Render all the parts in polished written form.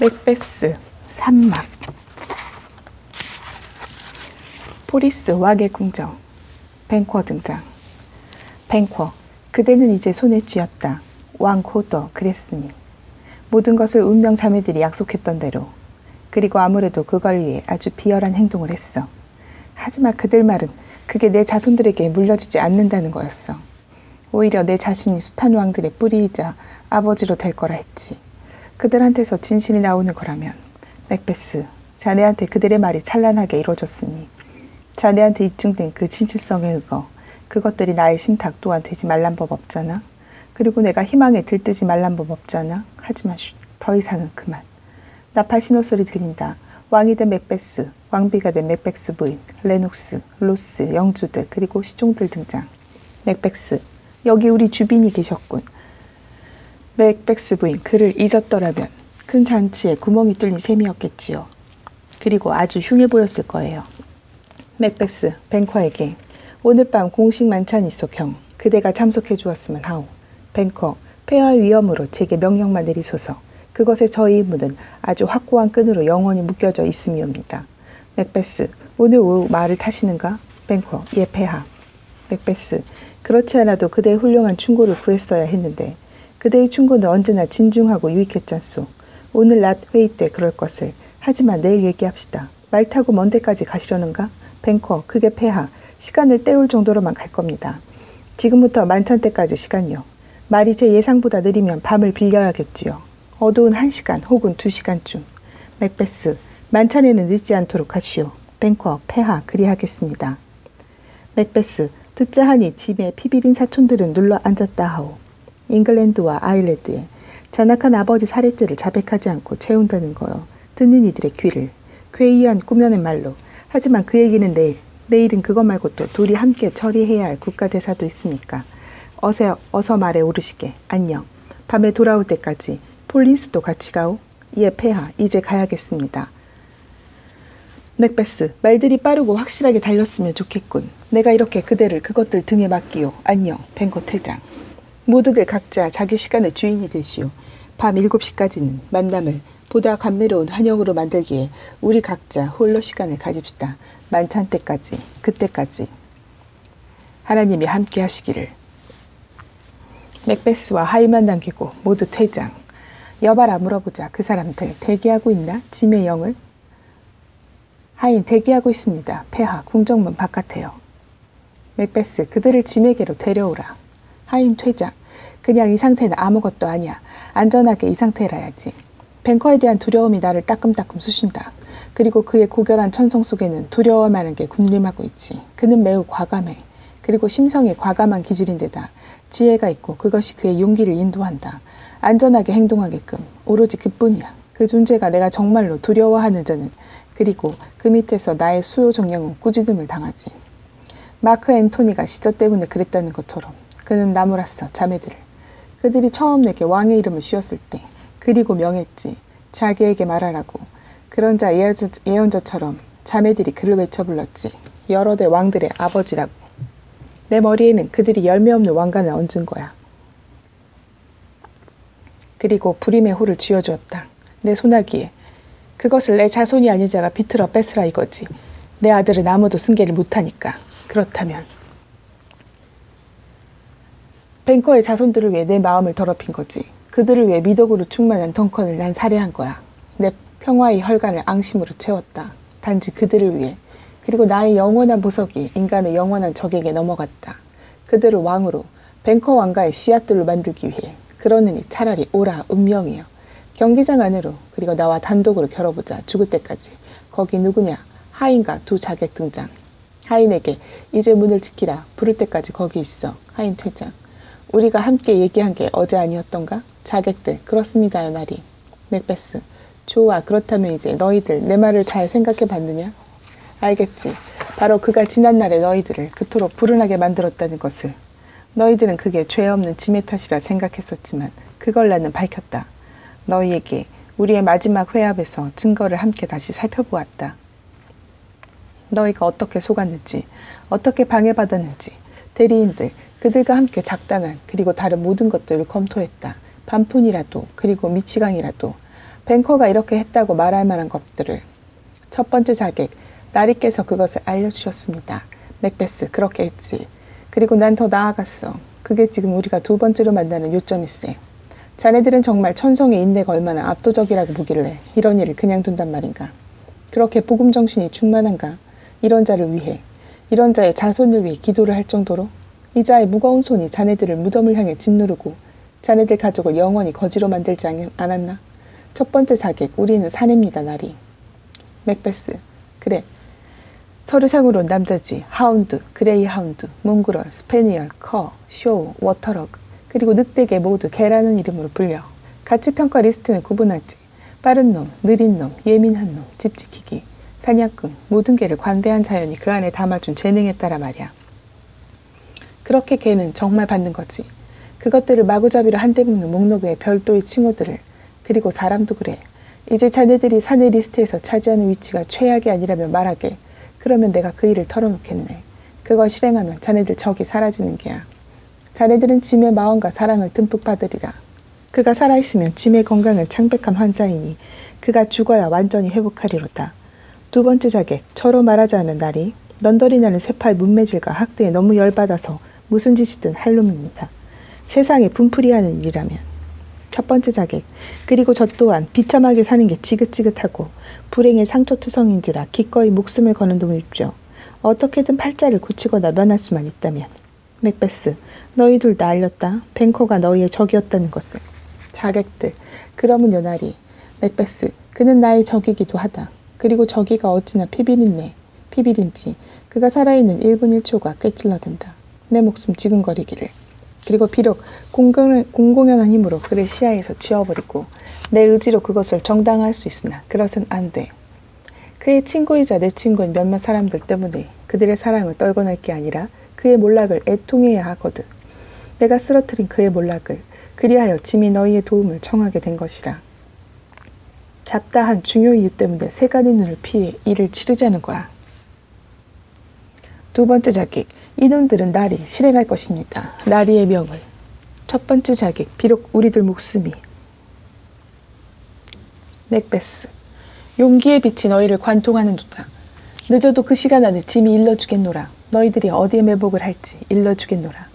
맥베스, 산막. 포리스 와의 궁정. 뱅쿼 등장. 뱅쿼, 그대는 이제 손에 쥐었다. 왕 고더 그랬으니. 모든 것을 운명 자매들이 약속했던 대로. 그리고 아무래도 그걸 위해 아주 비열한 행동을 했어. 하지만 그들 말은 그게 내 자손들에게 물려지지 않는다는 거였어. 오히려 내 자신이 숱한 왕들의 뿌리이자 아버지로 될 거라 했지. 그들한테서 진실이 나오는 거라면. 맥베스, 자네한테 그들의 말이 찬란하게 이루어졌으니 자네한테 입증된 그 진실성에 의거 그것들이 나의 신탁 또한 되지 말란 법 없잖아. 그리고 내가 희망에 들뜨지 말란 법 없잖아. 하지만 더 이상은 그만. 나팔 신호소리 들린다. 왕이 된 맥베스, 왕비가 된 맥베스 부인, 레녹스, 로스, 영주들 그리고 시종들 등장. 맥베스, 여기 우리 주빈이 계셨군. 맥베스 부인, 그를 잊었더라면 큰 잔치에 구멍이 뚫린 셈이었겠지요. 그리고 아주 흉해 보였을 거예요. 맥베스, 뱅커에게 오늘 밤 공식 만찬이 있어 경. 그대가 참석해 주었으면 하오. 뱅커, 폐하의 위험으로 제게 명령만 내리소서. 그것에 저희 임무는 아주 확고한 끈으로 영원히 묶여져 있음이옵니다. 맥베스, 오늘 오후 말을 타시는가? 뱅커, 예 폐하. 맥베스, 그렇지 않아도 그대의 훌륭한 충고를 구했어야 했는데 그대의 충고는 언제나 진중하고 유익했잖소. 오늘 낮 회의 때 그럴 것을. 하지만 내일 얘기합시다. 말 타고 먼 데까지 가시려는가? 뱅커, 그게 폐하. 시간을 때울 정도로만 갈 겁니다. 지금부터 만찬 때까지 시간이요. 말이 제 예상보다 느리면 밤을 빌려야겠지요. 어두운 1시간 혹은 2시간쯤. 맥베스, 만찬에는 늦지 않도록 하시오. 뱅커, 폐하, 그리하겠습니다. 맥베스, 듣자 하니 집에 피비린 사촌들은 눌러 앉았다 하오. 잉글랜드와 아일랜드에 잔악한 아버지 살해죄를 자백하지 않고 채운다는 거요. 듣는 이들의 귀를. 괴이한 꾸며낸 말로. 하지만 그 얘기는 내일. 내일은 그것 말고 또 둘이 함께 처리해야 할 국가대사도 있으니까. 어서 말에 오르시게. 안녕. 밤에 돌아올 때까지 폴린스도 같이 가오. 예 폐하, 이제 가야겠습니다. 맥베스, 말들이 빠르고 확실하게 달렸으면 좋겠군. 내가 이렇게 그대를 그것들 등에 맡기오. 안녕. 뱅커 퇴장. 모두들 각자 자기 시간의 주인이 되시오. 밤 7시까지는 만남을 보다 감미로운 환영으로 만들기에 우리 각자 홀로 시간을 가집시다. 만찬 때까지, 그때까지. 하나님이 함께 하시기를. 맥베스와 하이만 남기고 모두 퇴장. 여봐라 물어보자. 그 사람들 대기하고 있나? 짐의 영을? 하인 대기하고 있습니다. 폐하, 궁정문 바깥에요. 맥베스, 그들을 짐에게로 데려오라. 하인 퇴장. 그냥 이 상태는 아무것도 아니야. 안전하게 이 상태라야지. 뱅커에 대한 두려움이 나를 따끔따끔 쑤신다. 그리고 그의 고결한 천성 속에는 두려워하는 게 군림하고 있지. 그는 매우 과감해. 그리고 심성이 과감한 기질인데다 지혜가 있고 그것이 그의 용기를 인도한다. 안전하게 행동하게끔. 오로지 그뿐이야. 그 존재가 내가 정말로 두려워하는 자는. 그리고 그 밑에서 나의 수요 정령은 꾸짖음을 당하지. 마크 앤토니가 시저 때문에 그랬다는 것처럼 그는 나무랐어. 자매들을. 그들이 처음 내게 왕의 이름을 씌웠을 때 그리고 명했지. 자기에게 말하라고. 그런 자 예언자처럼 자매들이 그를 외쳐 불렀지. 여러 대 왕들의 아버지라고. 내 머리에는 그들이 열매 없는 왕관을 얹은 거야. 그리고 불임의 호를 쥐어주었다. 내 소나기에. 그것을 내 자손이 아닌 자가 비틀어 뺏으라 이거지. 내 아들은 아무도 승계를 못하니까. 그렇다면. 뱅커의 자손들을 위해 내 마음을 더럽힌 거지. 그들을 위해 미덕으로 충만한 덩컨을 난 살해한 거야. 내 평화의 혈관을 앙심으로 채웠다. 단지 그들을 위해. 그리고 나의 영원한 보석이 인간의 영원한 적에게 넘어갔다. 그들을 왕으로, 뱅커 왕가의 씨앗들로 만들기 위해. 그러느니 차라리 오라 운명이여. 경기장 안으로. 그리고 나와 단독으로 겨뤄보자. 죽을 때까지. 거기 누구냐? 하인과 두 자객 등장. 하인에게 이제 문을 지키라. 부를 때까지 거기 있어. 하인 퇴장. 우리가 함께 얘기한 게 어제 아니었던가? 자객들, 그렇습니다요, 나리. 맥베스, 좋아. 그렇다면 이제 너희들 내 말을 잘 생각해 봤느냐? 알겠지. 바로 그가 지난날에 너희들을 그토록 불운하게 만들었다는 것을. 너희들은 그게 죄 없는 짐의 탓이라 생각했었지만 그걸 나는 밝혔다. 너희에게 우리의 마지막 회합에서 증거를 함께 다시 살펴보았다. 너희가 어떻게 속았는지, 어떻게 방해받았는지, 대리인들, 그들과 함께 작당한 그리고 다른 모든 것들을 검토했다. 반푼이라도 그리고 미치광이라도 뱅커가 이렇게 했다고 말할 만한 것들을. 첫 번째 자객, 나리께서 그것을 알려주셨습니다. 맥베스, 그렇게 했지. 그리고 난 더 나아갔어. 그게 지금 우리가 두 번째로 만나는 요점일세. 자네들은 정말 천성의 인내가 얼마나 압도적이라고 보길래 이런 일을 그냥 둔단 말인가. 그렇게 복음 정신이 충만한가. 이런 자를 위해, 이런 자의 자손을 위해 기도를 할 정도로 이 자의 무거운 손이 자네들을 무덤을 향해 짓누르고 자네들 가족을 영원히 거지로 만들지 않았나? 첫 번째 자객, 우리는 사내입니다, 나리. 맥베스, 그래. 서류상으론 남자지. 하운드, 그레이 하운드, 몽그럴, 스페니얼, 커, 쇼, 워터러그, 그리고 늑대개 모두 개라는 이름으로 불려. 가치평가 리스트는 구분하지. 빠른 놈, 느린 놈, 예민한 놈, 집 지키기, 사냥꾼, 모든 개를 관대한 자연이 그 안에 담아준 재능에 따라 말이야. 그렇게 개는 정말 받는 거지. 그것들을 마구잡이로 한데 묶는 목록 외에 별도의 칭호들을. 그리고 사람도 그래. 이제 자네들이 사내 리스트에서 차지하는 위치가 최악이 아니라면 말하게. 그러면 내가 그 일을 털어놓겠네. 그걸 실행하면 자네들 적이 사라지는 게야. 자네들은 짐의 마음과 사랑을 듬뿍 받으리라. 그가 살아있으면 짐의 건강은 창백한 환자이니 그가 죽어야 완전히 회복하리로다. 두 번째 자객, 저로 말하자면 나리, 넌더리 나는 새파의 문매질과 학대에 너무 열받아서 무슨 짓이든 할 놈입니다. 세상에 분풀이하는 일이라면. 첫 번째 자객, 그리고 저 또한 비참하게 사는 게 지긋지긋하고 불행의 상처투성인지라 기꺼이 목숨을 거는 놈입죠. 어떻게든 팔자를 고치거나 면할 수만 있다면. 맥베스, 너희 둘 다 알렸다. 뱅커가 너희의 적이었다는 것을. 자객들, 그러면 연하리. 맥베스, 그는 나의 적이기도 하다. 그리고 적이가 어찌나 피비린지 그가 살아있는 1분 1초가 꿰찔러댄다. 내 목숨 지근거리기를. 그리고 비록 공공연한 힘으로 그를 시야에서 지워버리고 내 의지로 그것을 정당화할 수 있으나 그것은 안 돼. 그의 친구이자 내 친구인 몇몇 사람들 때문에 그들의 사랑을 떨궈낼 게 아니라 그의 몰락을 애통해야 하거든. 내가 쓰러뜨린 그의 몰락을, 그리하여 짐이 너희의 도움을 청하게 된 것이라. 잡다한 중요 이유 때문에 세간의 눈을 피해 일을 치르자는 거야. 두 번째 자객, 이놈들은 나리 실행할 것입니다. 나리의 명을. 첫 번째 자객, 비록 우리들 목숨이. 맥베스, 용기의 빛이 너희를 관통하는도다. 늦어도 그 시간 안에 짐이 일러주겠노라. 너희들이 어디에 매복을 할지 일러주겠노라.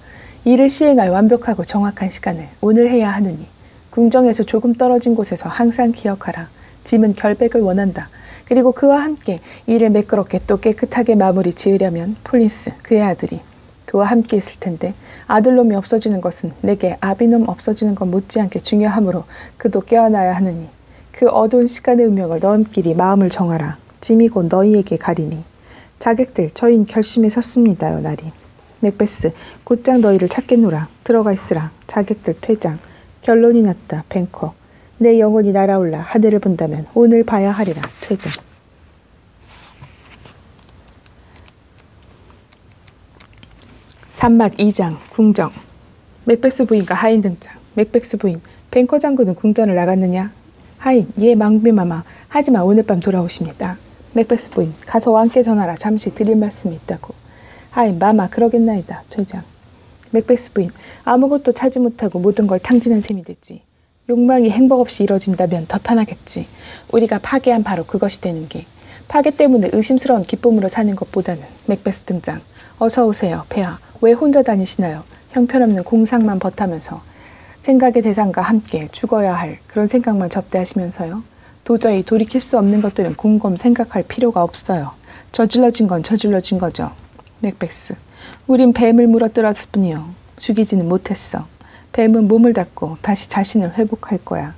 이를 시행할 완벽하고 정확한 시간을 오늘 해야 하느니 궁정에서 조금 떨어진 곳에서 항상 기억하라. 짐은 결백을 원한다. 그리고 그와 함께 일을 매끄럽게 또 깨끗하게 마무리 지으려면 폴린스, 그의 아들이 그와 함께 있을 텐데 아들놈이 없어지는 것은 내게 아비놈 없어지는 것 못지않게 중요하므로 그도 깨어나야 하느니 그 어두운 시간의 운명을 너희끼리 마음을 정하라. 짐이 곧 너희에게 가리니. 자객들, 저희는 결심에 섰습니다요, 나리. 맥베스, 곧장 너희를 찾겠노라. 들어가 있으라. 자객들 퇴장. 결론이 났다. 뱅커. 내 영혼이 날아올라 하늘을 본다면 오늘 봐야 하리라. 퇴장. 산막 2장. 궁정. 맥베스 부인과 하인 등장. 맥베스 부인, 뱅커 장군은 궁전을 나갔느냐? 하인, 예 망비마마. 하지만 오늘 밤 돌아오십니다. 맥베스 부인, 가서 왕께 전하라. 잠시 드릴 말씀이 있다고. 하인, 마마 그러겠나이다. 퇴장. 맥베스 부인, 아무것도 차지 못하고 모든 걸 탕진한 셈이 됐지. 욕망이 행복 없이 이뤄진다면 더 편하겠지. 우리가 파괴한 바로 그것이 되는 게. 파괴 때문에 의심스러운 기쁨으로 사는 것보다는. 맥베스 등장. 어서 오세요. 폐하. 왜 혼자 다니시나요? 형편없는 공상만 버타면서 생각의 대상과 함께 죽어야 할 그런 생각만 접대하시면서요. 도저히 돌이킬 수 없는 것들은 곰곰 생각할 필요가 없어요. 저질러진 건 저질러진 거죠. 맥베스, 우린 뱀을 물어뜯었을 뿐이요. 죽이지는 못했어. 뱀은 몸을 닫고 다시 자신을 회복할 거야.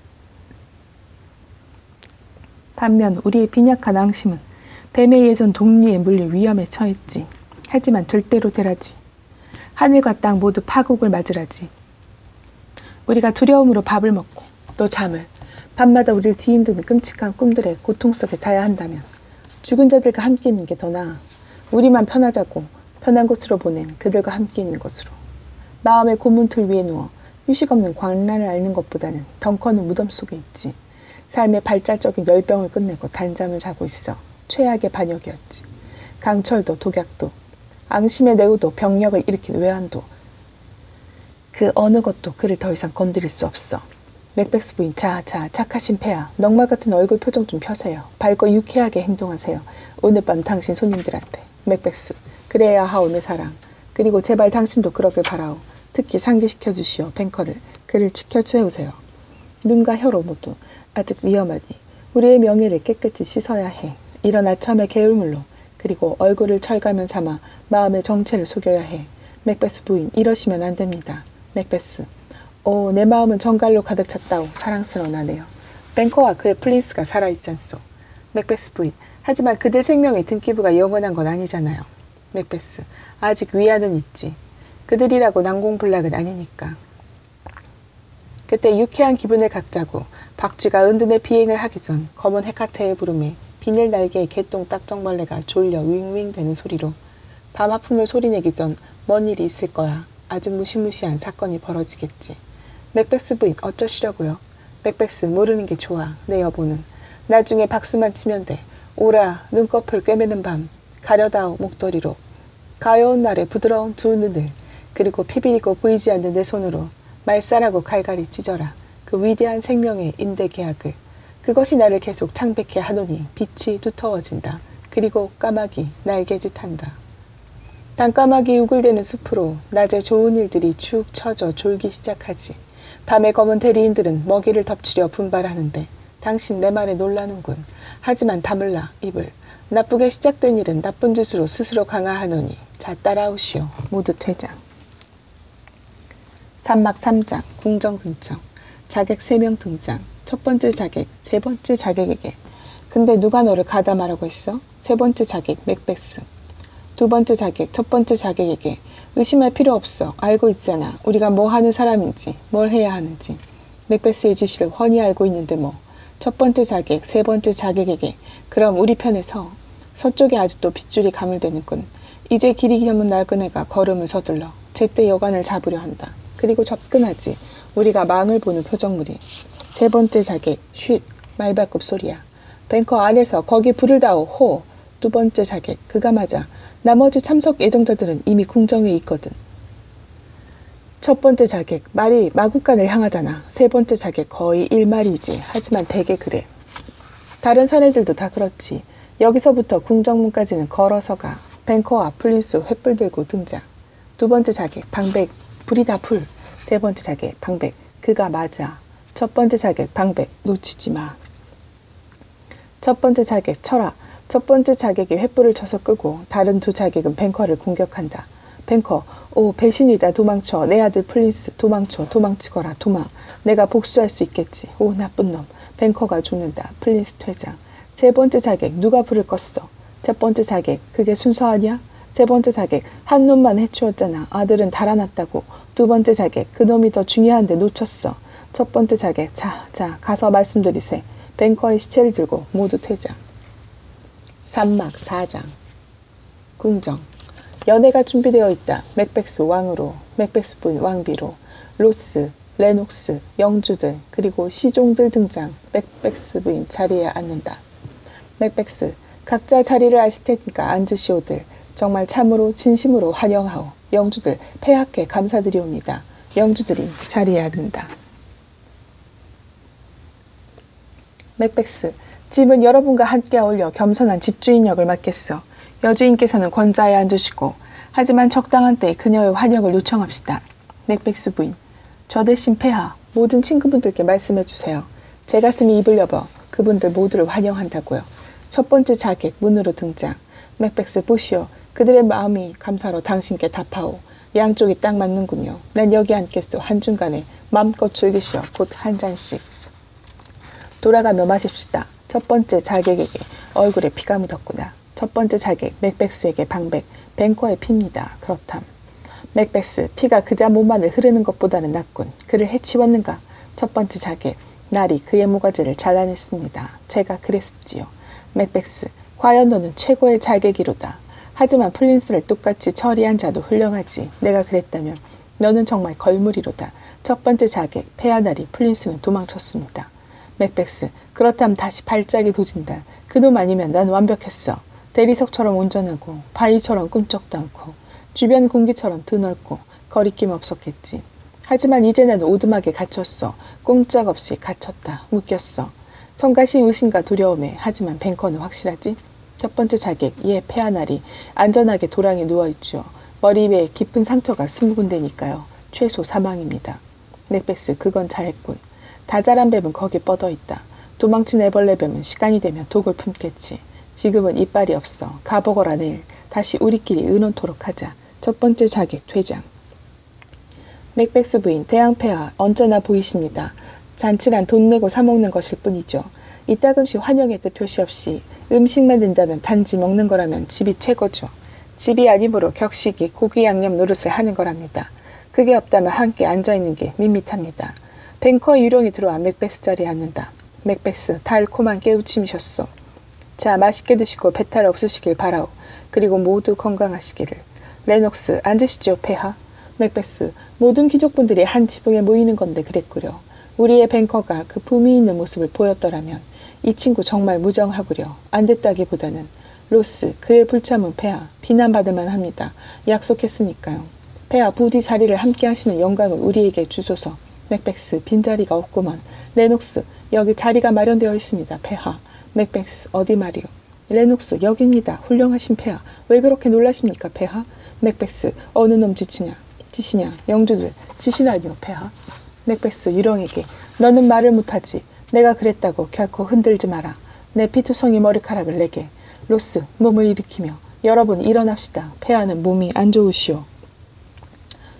반면 우리의 빈약한 앙심은 뱀에 의해선 독리에 물릴 위험에 처했지. 하지만 될 대로 되라지. 하늘과 땅 모두 파국을 맞으라지. 우리가 두려움으로 밥을 먹고 또 잠을, 밤마다 우리를 뒤흔드는 끔찍한 꿈들의 고통 속에 자야 한다면 죽은 자들과 함께 있는 게 더 나아. 우리만 편하자고 편한 곳으로 보낸 그들과 함께 있는 것으로. 마음의 고문틀 위에 누워 휴식 없는 광란을 앓는 것보다는 덩커는 무덤 속에 있지. 삶의 발달적인 열병을 끝내고 단잠을 자고 있어. 최악의 반역이었지. 강철도 독약도 앙심의 내우도 병력을 일으킨 외환도 그 어느 것도 그를 더 이상 건드릴 수 없어. 맥베스 부인, 자, 착하신 폐하. 넉마 같은 얼굴 표정 좀 펴세요. 밝고 유쾌하게 행동하세요. 오늘 밤 당신 손님들한테. 맥베스, 그래야 하오 내 사랑. 그리고 제발 당신도 그러길 바라오. 특히 상기시켜 주시오 뱅커를. 그를 지켜 채우세요. 눈과 혀로 모두. 아직 위험하니 우리의 명예를 깨끗이 씻어야 해. 이런 아첨의 게을물로. 그리고 얼굴을 철가면 삼아 마음의 정체를 속여야 해. 맥베스 부인, 이러시면 안 됩니다. 맥베스, 오, 내 마음은 정갈로 가득 찼다오. 사랑스러운 아내요. 뱅커와 그의 플린스가 살아있잖소. 맥베스 부인, 하지만 그들 생명의 등기부가 영원한 건 아니잖아요. 맥베스, 아직 위안은 있지. 그들이라고 난공불락은 아니니까. 그때 유쾌한 기분을 갖자고 박쥐가 은둔의 비행을 하기 전 검은 헤카테의 부름에 비닐 날개의 개똥 딱정벌레가 졸려 윙윙대는 소리로 밤 하품을 소리내기 전 뭔 일이 있을 거야. 아주 무시무시한 사건이 벌어지겠지. 맥베스 부인, 어쩌시려고요? 맥베스, 모르는 게 좋아. 내 여보는. 나중에 박수만 치면 돼. 오라, 눈꺼풀 꿰매는 밤. 가려다오 목도리로. 가여운 날의 부드러운 두 눈을. 그리고 피비리고 보이지 않는 내 손으로 말살하고 갈갈이 찢어라. 그 위대한 생명의 임대 계약을. 그것이 나를 계속 창백해 하노니 빛이 두터워진다. 그리고 까마귀 날개짓한다. 단까마귀 우글대는 숲으로 낮에 좋은 일들이 축 처져 졸기 시작하지. 밤에 검은 대리인들은 먹이를 덮치려 분발하는데 당신 내 말에 놀라는군. 하지만 다물라 입을. 나쁘게 시작된 일은 나쁜 짓으로 스스로 강화하노니 자 따라오시오. 모두 퇴장. 산막 3장 궁정근청. 자객 3명 등장. 첫 번째 자객, 세 번째 자객에게. 근데 누가 너를 가담하라고 했어? 세 번째 자객 맥베스. 두 번째 자객, 첫 번째 자객에게. 의심할 필요 없어. 알고 있잖아. 우리가 뭐 하는 사람인지, 뭘 해야 하는지. 맥베스의 지시를 훤히 알고 있는데 뭐. 첫 번째 자객, 세 번째 자객에게. 그럼 우리 편에 서. 서쪽에 아직도 빗줄이 가물대는군. 이제 길이 겸은 나그네가 걸음을 서둘러 제때 여관을 잡으려 한다. 그리고 접근하지. 우리가 망을 보는 표정물이. 세 번째 자객, 쉿, 말발굽 소리야. 뱅커 안에서 거기 불을 다오, 호. 두 번째 자객, 그가 맞아. 나머지 참석 예정자들은 이미 궁정에 있거든. 첫 번째 자객, 말이 마국간을 향하잖아. 세 번째 자객, 거의 일말이지. 하지만 되게 그래. 다른 사내들도 다 그렇지. 여기서부터 궁정문까지는 걸어서 가. 뱅커와 플린스 횃불 들고 등장. 두 번째 자객, 방백, 불이 다 불. 세 번째 자객, 방백, 그가 맞아. 첫 번째 자객, 방백, 놓치지 마. 첫 번째 자객, 쳐라. 첫 번째 자객이 횃불을 쳐서 끄고 다른 두 자객은 뱅커를 공격한다. 뱅커, 오 배신이다. 도망쳐. 내 아들 플린스 도망쳐. 도망치거라. 도망. 내가 복수할 수 있겠지. 오 나쁜 놈. 뱅커가 죽는다. 플린스 퇴장. 세 번째 자객, 누가 불을 껐어? 첫 번째 자객, 그게 순서 아니야? 세 번째 자객, 한 놈만 해치웠잖아. 아들은 달아났다고. 두 번째 자객, 그놈이 더 중요한데 놓쳤어. 첫 번째 자객, 자, 가서 말씀드리세. 뱅커의 시체를 들고 모두 퇴장. 산막 4장 궁정. 연회가 준비되어 있다. 맥베스 왕으로, 맥베스 부인 왕비로, 로스, 레녹스, 영주들, 그리고 시종들 등장. 맥베스 부인 자리에 앉는다. 맥베스, 각자 자리를 아실 테니까 앉으시오들. 정말 참으로 진심으로 환영하오. 영주들, 폐하께 감사드리옵니다. 영주들이 자리에 앉는다. 맥베스, 짐은 여러분과 함께 어울려 겸손한 집주인 역을 맡겠소. 여주인께서는 권자에 앉으시고, 하지만 적당한 때에 그녀의 환영을 요청합시다. 맥베스 부인, 저 대신 폐하, 모든 친구분들께 말씀해 주세요. 제 가슴이 입을 여버 그분들 모두를 환영한다고요. 첫 번째 자객 문으로 등장. 맥베스 보시오. 그들의 마음이 감사로 당신께 답하오. 양쪽이 딱 맞는군요. 난 여기 앉겠소. 한중간에 마음껏 즐기시오. 곧 한 잔씩. 돌아가며 마십시다. 첫 번째 자객에게. 얼굴에 피가 묻었구나. 첫 번째 자객 맥베스에게 방백. 뱅커의 피입니다. 그렇담. 맥베스, 피가 그자 몸 안을 흐르는 것보다는 낫군. 그를 해치웠는가? 첫 번째 자객, 날이 그의 모가지를 잘라냈습니다. 제가 그랬지요. 맥베스, 과연 너는 최고의 자객이로다. 하지만 플린스를 똑같이 처리한 자도 훌륭하지. 내가 그랬다면 너는 정말 걸물이로다. 첫 번째 자객, 폐하나리 플린스는 도망쳤습니다. 맥베스, 그렇다면 다시 발작이 도진다. 그놈 아니면 난 완벽했어. 대리석처럼 온전하고 바위처럼 꿈쩍도 않고 주변 공기처럼 드넓고 거리낌 없었겠지. 하지만 이제는 오두막에 갇혔어. 꼼짝없이 갇혔다. 묶였어. 성가신 의심과 두려움에. 하지만 뱅커는 확실하지? 첫 번째 자객, 얘 폐하날이 안전하게 도랑에 누워있죠. 머리 위에 깊은 상처가 20군데니까요. 최소 사망입니다. 맥베스, 그건 잘했군. 다자란 뱀은 거기 뻗어있다. 도망친 애벌레 뱀은 시간이 되면 독을 품겠지. 지금은 이빨이 없어. 가보거라 내일. 다시 우리끼리 의논토록 하자. 첫 번째 자객, 퇴장. 맥베스 부인, 대항폐하 언짢아 보이십니다. 잔치란 돈 내고 사먹는 것일 뿐이죠. 이따금씩 환영의 뜻 표시 없이 음식만 든다면 단지 먹는 거라면 집이 최고죠. 집이 아니므로 격식이 고기 양념 노릇을 하는 거랍니다. 그게 없다면 함께 앉아있는 게 밋밋합니다. 뱅커의 유령이 들어와 맥베스 자리에 앉는다. 맥베스, 달콤한 깨우침이셨소. 자, 맛있게 드시고 배탈 없으시길 바라오. 그리고 모두 건강하시기를. 레녹스, 앉으시죠, 폐하. 맥베스, 모든 귀족분들이 한 지붕에 모이는 건데 그랬구려. 우리의 뱅커가 그 품위 있는 모습을 보였더라면 이 친구 정말 무정하구려. 안 됐다기보다는. 로스, 그의 불참은 폐하, 비난받을만 합니다. 약속했으니까요. 폐하, 부디 자리를 함께 하시는 영광을 우리에게 주소서. 맥베스, 빈자리가 없구먼. 레녹스, 여기 자리가 마련되어 있습니다, 폐하. 맥베스, 어디 말이오. 레녹스, 여기입니다. 훌륭하신 폐하. 왜 그렇게 놀라십니까, 폐하? 맥베스, 어느 놈 지시냐. 영주들, 지시라니요, 폐하. 맥베스, 유령에게, 너는 말을 못하지. 내가 그랬다고 결코 흔들지 마라. 내 피투성이 머리카락을 내게. 로스, 몸을 일으키며, 여러분 일어납시다. 폐하는 몸이 안 좋으시오.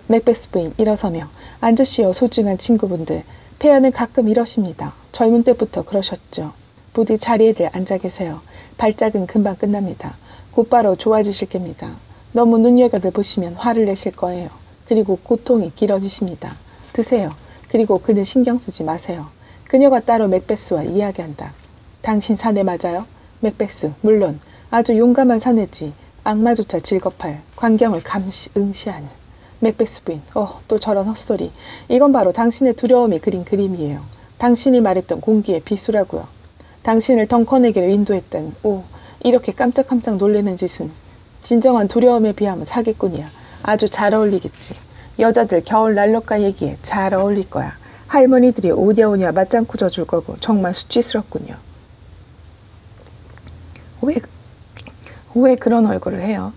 맥베스 부인, 일어서며, 앉으시오, 소중한 친구분들. 폐하는 가끔 이러십니다. 젊은 때부터 그러셨죠. 부디 자리에들 앉아 계세요. 발작은 금방 끝납니다. 곧바로 좋아지실 겁니다. 너무 눈여겨들 보시면 화를 내실 거예요. 그리고 고통이 길어지십니다. 드세요. 그리고 그는 신경 쓰지 마세요. 그녀가 따로 맥베스와 이야기한다. 당신 사내 맞아요? 맥베스, 물론 아주 용감한 사내지. 악마조차 질겁할 광경을 응시하는. 맥베스 부인, 또 저런 헛소리. 이건 바로 당신의 두려움이 그린 그림이에요. 당신이 말했던 공기의 비수라고요. 당신을 덩컨에게로 인도했다는, 이렇게 깜짝깜짝 놀라는 짓은 진정한 두려움에 비하면 사기꾼이야. 아주 잘 어울리겠지. 여자들 겨울 난로가 얘기에 잘 어울릴 거야. 할머니들이 오냐오냐 맞장구 져줄 거고 정말 수치스럽군요. 왜 그런 얼굴을 해요?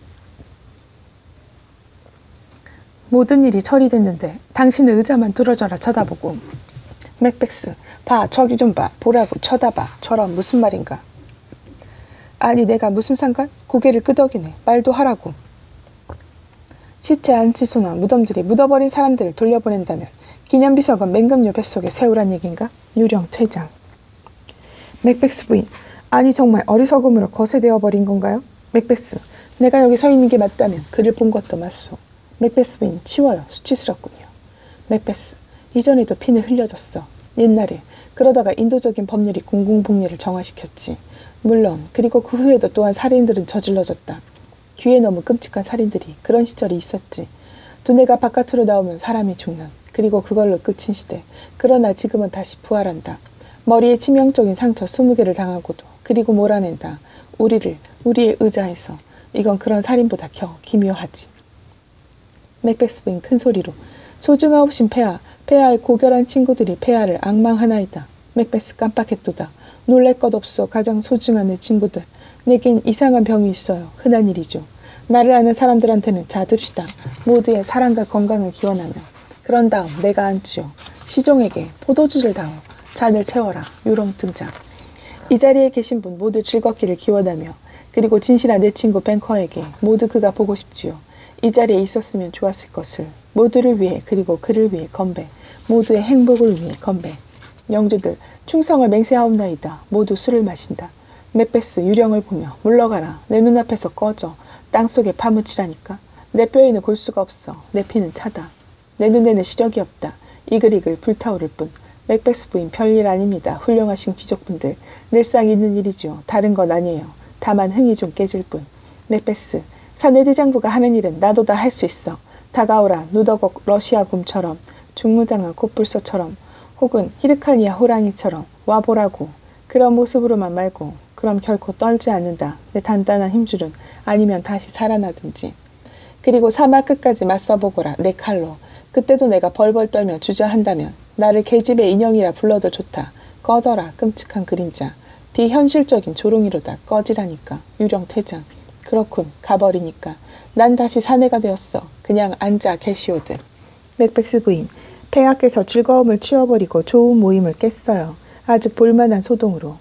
모든 일이 처리됐는데 당신은 의자만 뚫어져라 쳐다보고. 맥베스, 봐, 저기 좀 봐. 보라고, 쳐다봐. 저런 무슨 말인가? 아니, 내가 무슨 상관? 고개를 끄덕이네. 말도 하라고. 시체 안치소나 무덤들이 묻어버린 사람들을 돌려보낸다면 기념비석은 맹금류 뱃속에 세우란 얘긴가? 유령 퇴장. 맥베스 부인, 아니 정말 어리석음으로 거세되어 버린 건가요? 맥베스, 내가 여기 서 있는 게 맞다면 그를 본 것도 맞소. 맥베스 부인, 치워요. 수치스럽군요. 맥베스, 이전에도 피는 흘려졌어. 옛날에. 그러다가 인도적인 법률이 공공복리를 정화시켰지. 물론 그리고 그 후에도 또한 살인들은 저질러졌다. 귀에 너무 끔찍한 살인들이. 그런 시절이 있었지. 두뇌가 바깥으로 나오면 사람이 죽는. 그리고 그걸로 끝인 시대. 그러나 지금은 다시 부활한다. 머리에 치명적인 상처 20개를 당하고도. 그리고 몰아낸다. 우리의 의자에서. 이건 그런 살인보다 겨 기묘하지. 맥베스 부인 큰 소리로, 소중하옵신 폐하의 고결한 친구들이 폐하를 악망하나이다. 맥베스 깜빡했도다. 놀랄 것 없어. 가장 소중한 내 친구들. 내겐 이상한 병이 있어요. 흔한 일이죠. 나를 아는 사람들한테는 자 듭시다. 모두의 사랑과 건강을 기원하며. 그런 다음 내가 앉지요. 시종에게 포도주를 다오. 잔을 채워라. 유령 등장. 이 자리에 계신 분 모두 즐겁기를 기원하며, 그리고 진실한 내 친구 뱅커에게 모두 그가 보고 싶지요. 이 자리에 있었으면 좋았을 것을. 모두를 위해, 그리고 그를 위해 건배. 모두의 행복을 위해 건배. 영주들, 충성을 맹세하옵나이다. 모두 술을 마신다. 맥베스, 유령을 보며, 물러가라. 내 눈앞에서 꺼져. 땅속에 파묻히라니까. 내 뼈에는 골수가 없어. 내 피는 차다. 내 눈에는 시력이 없다. 이글이글 불타오를 뿐. 맥베스 부인, 별일 아닙니다. 훌륭하신 귀족분들. 늘상 있는 일이지요. 다른 건 아니에요. 다만 흥이 좀 깨질 뿐. 맥베스, 사내대장부가 하는 일은 나도 다 할 수 있어. 다가오라. 누더곡 러시아곰처럼, 중무장한 코뿔소처럼, 혹은 히르카니아 호랑이처럼 와보라고. 그런 모습으로만 말고. 그럼 결코 떨지 않는다. 내 단단한 힘줄은. 아니면 다시 살아나든지. 그리고 사막 끝까지 맞서보거라. 내 칼로. 그때도 내가 벌벌 떨며 주저한다면 나를 계집의 인형이라 불러도 좋다. 꺼져라 끔찍한 그림자. 비현실적인 조롱이로다. 꺼지라니까. 유령 퇴장. 그렇군. 가버리니까. 난 다시 사내가 되었어. 그냥 앉아 계시오들. 맥베스 부인. 폐하께서 즐거움을 치워버리고 좋은 모임을 깼어요. 아주 볼만한 소동으로.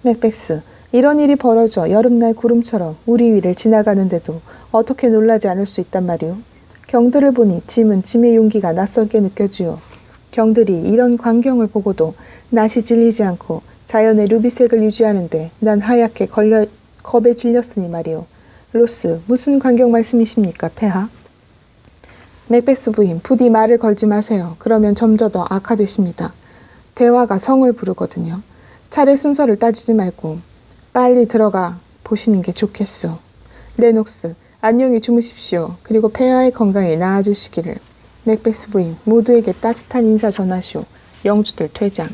맥베스. 이런 일이 벌어져 여름날 구름처럼 우리 위를 지나가는데도 어떻게 놀라지 않을 수 있단 말이오. 경들을 보니 짐은 짐의 용기가 낯설게 느껴지오. 경들이 이런 광경을 보고도 낯이 질리지 않고 자연의 루비색을 유지하는데 난 하얗게 겁에 질렸으니 말이오. 로스, 무슨 광경 말씀이십니까, 폐하? 맥베스 부인, 부디 말을 걸지 마세요. 그러면 점점 더 악화되십니다. 대화가 성을 부르거든요. 차례 순서를 따지지 말고 빨리 들어가 보시는 게 좋겠소. 레녹스, 안녕히 주무십시오. 그리고 폐하의 건강이 나아지시기를. 맥베스 부인, 모두에게 따뜻한 인사 전하시오. 영주들 퇴장.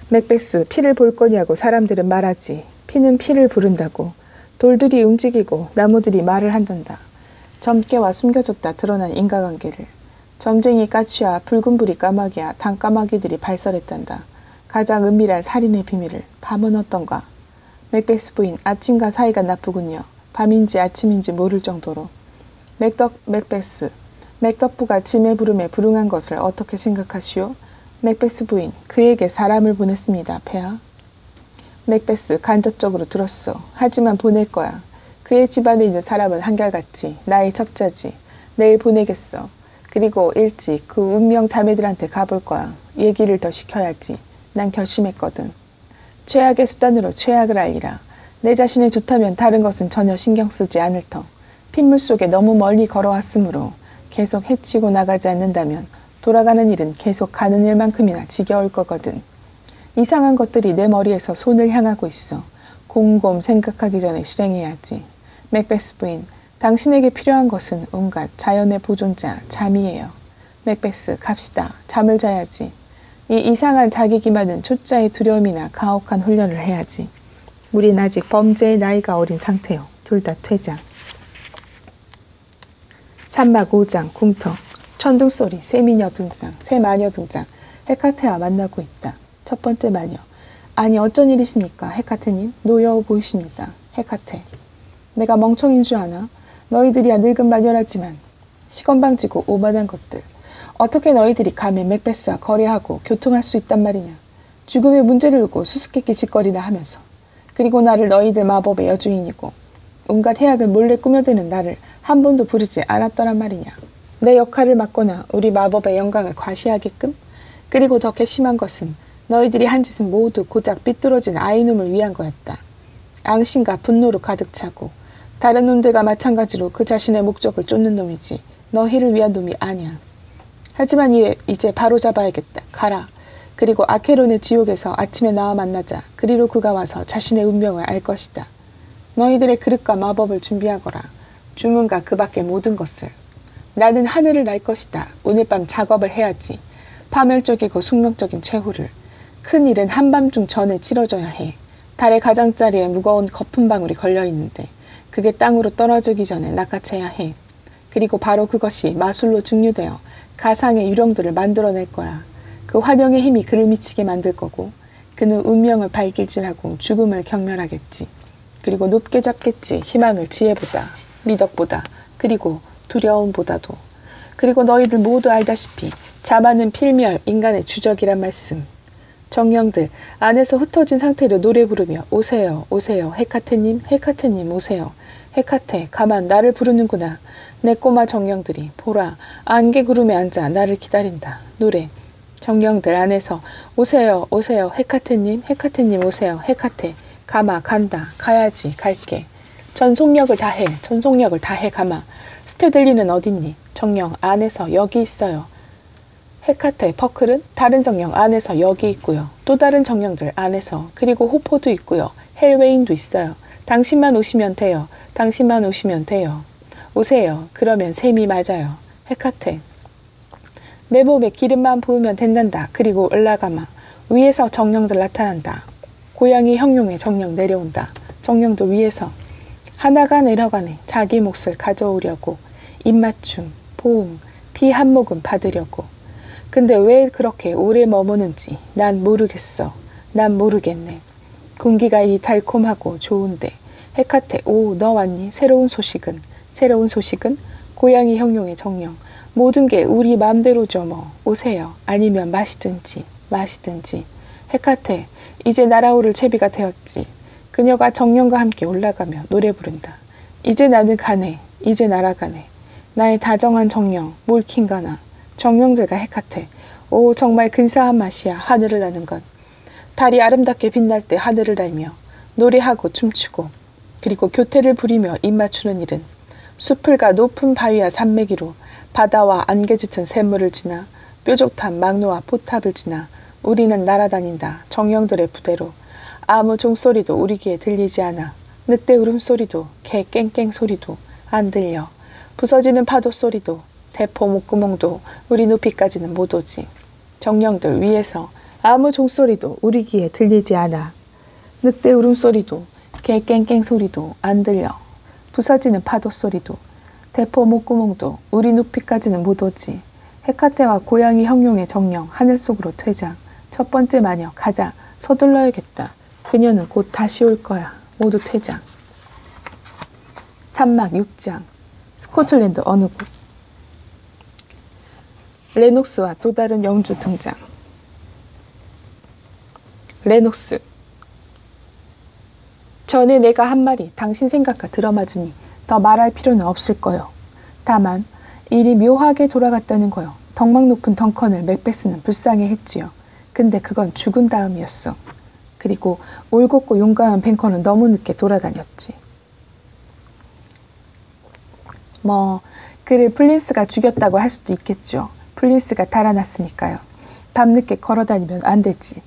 맥베스, 피를 볼 거냐고 사람들은 말하지. 피는 피를 부른다고. 돌들이 움직이고 나무들이 말을 한단다. 점괘와 숨겨졌다 드러난 인과관계를. 점쟁이 까치와 붉은 불이 까마귀와 단까마귀들이 발설했단다. 가장 은밀한 살인의 비밀을. 밤은 어떤가? 맥베스 부인, 아침과 사이가 나쁘군요. 밤인지 아침인지 모를 정도로. 맥베스, 맥덕부가 짐의 부름에 불응한 것을 어떻게 생각하시오? 맥베스 부인, 그에게 사람을 보냈습니다, 폐하. 맥베스, 간접적으로 들었소. 하지만 보낼 거야. 그의 집안에 있는 사람은 한결같이 나의 첩자지. 내일 보내겠어. 그리고 일찍 그 운명 자매들한테 가볼 거야. 얘기를 더 시켜야지. 난 결심했거든. 최악의 수단으로 최악을 알리라. 내 자신이 좋다면 다른 것은 전혀 신경 쓰지 않을 터. 핏물 속에 너무 멀리 걸어왔으므로 계속 해치고 나가지 않는다면 돌아가는 일은 계속 가는 일만큼이나 지겨울 거거든. 이상한 것들이 내 머리에서 손을 향하고 있어. 곰곰 생각하기 전에 실행해야지. 맥베스 부인, 당신에게 필요한 것은 온갖 자연의 보존자, 잠이에요. 맥베스, 갑시다. 잠을 자야지. 이 이상한 자기 기만은 초짜의 두려움이나 가혹한 훈련을 해야지. 우린 아직 범죄의 나이가 어린 상태요. 둘 다 퇴장. 산막 5장 궁터. 천둥소리, 새 미녀 등장, 새 마녀 등장. 헤카테와 만나고 있다. 첫 번째 마녀. 아니 어쩐 일이십니까, 헤카테님? 노여워 보이십니다. 헤카테. 내가 멍청인 줄 아나? 너희들이야 늙은 마녀라지만 시건방지고 오만한 것들. 어떻게 너희들이 감히 맥베스와 거래하고 교통할 수 있단 말이냐. 죽음의 문제를 두고 수수께끼 짓거리나 하면서. 그리고 나를 너희들 마법의 여주인이고 온갖 해악을 몰래 꾸며대는 나를 한 번도 부르지 않았더란 말이냐. 내 역할을 맡거나 우리 마법의 영광을 과시하게끔. 그리고 더 괘씸한 것은 너희들이 한 짓은 모두 고작 삐뚤어진 아이놈을 위한 거였다. 앙심과 분노로 가득 차고 다른 놈들과 마찬가지로 그 자신의 목적을 쫓는 놈이지 너희를 위한 놈이 아니야. 하지만 이제 바로 잡아야겠다. 가라. 그리고 아케론의 지옥에서 아침에 나와 만나자. 그리로 그가 와서 자신의 운명을 알 것이다. 너희들의 그릇과 마법을 준비하거라. 주문과 그 밖의 모든 것을. 나는 하늘을 날 것이다. 오늘 밤 작업을 해야지. 파멸적이고 숙명적인 최후를. 큰 일은 한밤중 전에 치러져야 해. 달의 가장자리에 무거운 거품 방울이 걸려있는데 그게 땅으로 떨어지기 전에 낚아채야 해. 그리고 바로 그것이 마술로 증류되어 가상의 유령들을 만들어낼 거야. 그 환영의 힘이 그를 미치게 만들 거고 그는 운명을 발길질하고 죽음을 경멸하겠지. 그리고 높게 잡겠지. 희망을 지혜보다, 미덕보다, 그리고 두려움보다도. 그리고 너희들 모두 알다시피 자만은 필멸, 인간의 주적이란 말씀. 정령들, 안에서 흩어진 상태로 노래 부르며 오세요, 오세요, 헤카테님, 헤카테님 오세요. 헤카테, 가만 나를 부르는구나. 내 꼬마 정령들이 보라, 안개구름에 앉아 나를 기다린다. 노래. 정령들 안에서 오세요, 오세요, 헤카테님, 헤카테님 오세요, 헤카테. 가마, 간다, 가야지, 갈게. 전속력을 다해, 전속력을 다해 가마. 스테들리는 어딨니? 정령 안에서 여기 있어요. 헤카테, 퍼클은 다른 정령 안에서 여기 있고요. 또 다른 정령들 안에서, 그리고 호포도 있고요. 헬웨인도 있어요. 당신만 오시면 돼요. 당신만 오시면 돼요. 오세요. 그러면 셈이 맞아요. 헤카테. 내 몸에 기름만 부으면 된단다. 그리고 올라가마. 위에서 정령들 나타난다. 고양이 형용의 정령 내려온다. 정령도 위에서. 하나가 내려가네. 자기 몫을 가져오려고. 입맞춤, 보응, 피 한 모금 받으려고. 근데 왜 그렇게 오래 머무는지 난 모르겠어. 난 모르겠네. 공기가 이 달콤하고 좋은데. 헤카테, 오, 너 왔니? 새로운 소식은? 새로운 소식은? 고양이 형용의 정령. 모든 게 우리 맘대로죠 뭐. 오세요. 아니면 마시든지. 마시든지. 헤카테, 이제 날아오를 채비가 되었지. 그녀가 정령과 함께 올라가며 노래 부른다. 이제 나는 가네. 이제 날아가네. 나의 다정한 정령, 몰킨가나. 정령들과 헤카테. 오, 정말 근사한 맛이야. 하늘을 나는 건. 달이 아름답게 빛날 때 하늘을 날며 노래하고 춤추고 그리고 교태를 부리며 입맞추는 일은 숲을과 높은 바위와 산맥 위로 바다와 안개 짙은 샘물을 지나 뾰족한 막로와 포탑을 지나 우리는 날아다닌다. 정령들의 부대로. 아무 종소리도 우리 귀에 들리지 않아. 늑대 울음소리도 개 깽깽 소리도 안 들려. 부서지는 파도 소리도 대포 목구멍도 우리 높이까지는 못 오지. 정령들 위에서 아무 종소리도 우리 귀에 들리지 않아. 늑대 울음소리도 개 깽깽 소리도 안 들려. 부서지는 파도 소리도 대포 목구멍도 우리 높이까지는 못 오지. 헤카테와 고양이 형용의 정령 하늘 속으로 퇴장. 첫 번째 마녀 가자. 서둘러야겠다. 그녀는 곧 다시 올 거야. 모두 퇴장. 산막 6장. 스코틀랜드 어느 곳. 레녹스와 또 다른 영주 등장. 레녹스. 전에 내가 한 말이 당신 생각과 들어맞으니 더 말할 필요는 없을 거요. 다만 일이 묘하게 돌아갔다는 거요. 덕망 높은 덩컨을 맥베스는 불쌍해 했지요. 근데 그건 죽은 다음이었어. 그리고 올곧고 용감한 뱅커는 너무 늦게 돌아다녔지. 그를 플린스가 죽였다고 할 수도 있겠죠. 플린스가 달아났으니까요. 밤늦게 걸어다니면 안 되지.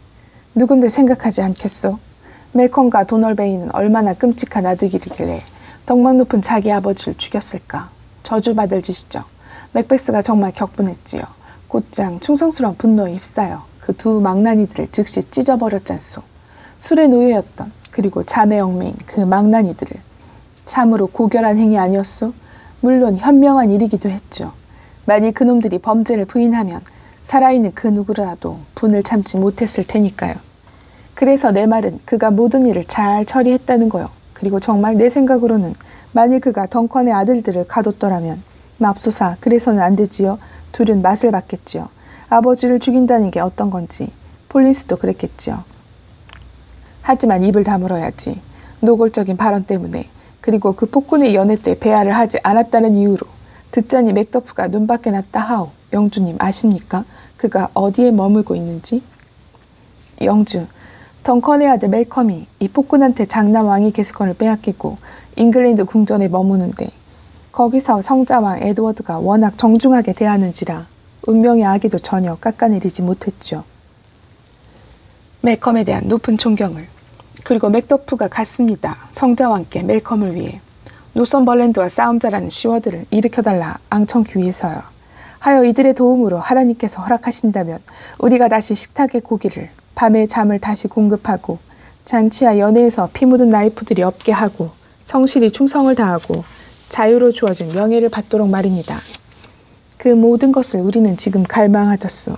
누군들 생각하지 않겠소? 멜컨과 도널베이는 얼마나 끔찍한 아들이길래 덕망 높은 자기 아버지를 죽였을까? 저주받을 짓이죠. 맥베스가 정말 격분했지요. 곧장 충성스러운 분노에 휩싸여 그 두 망나니들을 즉시 찢어버렸잖소. 술의 노예였던 그리고 잠에 얽매인 그 망나니들을. 참으로 고결한 행위 아니었소? 물론 현명한 일이기도 했죠. 만일 그놈들이 범죄를 부인하면 살아있는 그 누구라도 분을 참지 못했을 테니까요. 그래서 내 말은 그가 모든 일을 잘 처리했다는 거요. 그리고 정말 내 생각으로는 만일 그가 덩컨의 아들들을 가뒀더라면 맙소사 그래서는 안 되지요. 둘은 맛을 봤겠지요. 아버지를 죽인다는 게 어떤 건지. 폴린스도 그랬겠지요. 하지만 입을 다물어야지. 노골적인 발언 때문에 그리고 그 폭군의 연회 때 배알을 하지 않았다는 이유로 듣자니 맥더프가 눈밖에 났다 하오. 영주님 아십니까? 그가 어디에 머물고 있는지? 영주, 덩컨의 아들 멜컴이 이 폭군한테 장남 왕위 개수권을 빼앗기고 잉글랜드 궁전에 머무는데 거기서 성자왕 에드워드가 워낙 정중하게 대하는지라 운명의 아기도 전혀 깎아내리지 못했죠. 멜컴에 대한 높은 존경을. 그리고 맥더프가 갔습니다. 성자왕께 멜컴을 위해. 노선벌랜드와 싸움 잘하는 시워드를 일으켜달라 앙청기 위해서요. 하여 이들의 도움으로 하나님께서 허락하신다면 우리가 다시 식탁의 고기를 밤에 잠을 다시 공급하고 잔치와 연회에서 피 묻은 나이프들이 없게 하고 성실히 충성을 다하고 자유로 주어진 명예를 받도록 말입니다. 그 모든 것을 우리는 지금 갈망하졌소.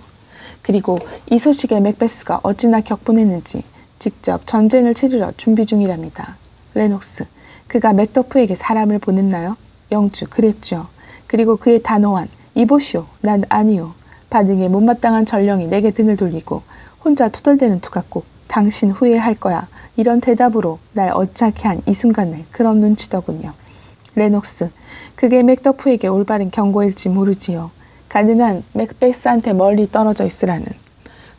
그리고 이 소식에 맥베스가 어찌나 격분했는지 직접 전쟁을 치르러 준비 중이랍니다. 레녹스, 그가 맥더프에게 사람을 보냈나요? 영주, 그랬죠. 그리고 그의 단호한 이보시오, 난 아니오 반응에 못마땅한 전령이 내게 등을 돌리고 혼자 투덜대는 투같고 당신 후회할 거야 이런 대답으로 날 어찌하게 한 이 순간을 그런 눈치더군요. 레녹스, 그게 맥더프에게 올바른 경고일지 모르지요. 가능한 맥베스한테 멀리 떨어져 있으라는.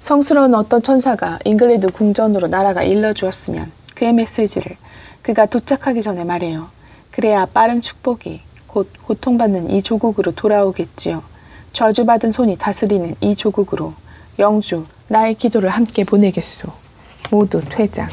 성스러운 어떤 천사가 잉글랜드 궁전으로 날아가 일러주었으면 그의 메시지를 그가 도착하기 전에 말해요. 그래야 빠른 축복이 곧 고통받는 이 조국으로 돌아오겠지요. 저주받은 손이 다스리는 이 조국으로 영주, 나의 기도를 함께 보내겠소. 모두 퇴장.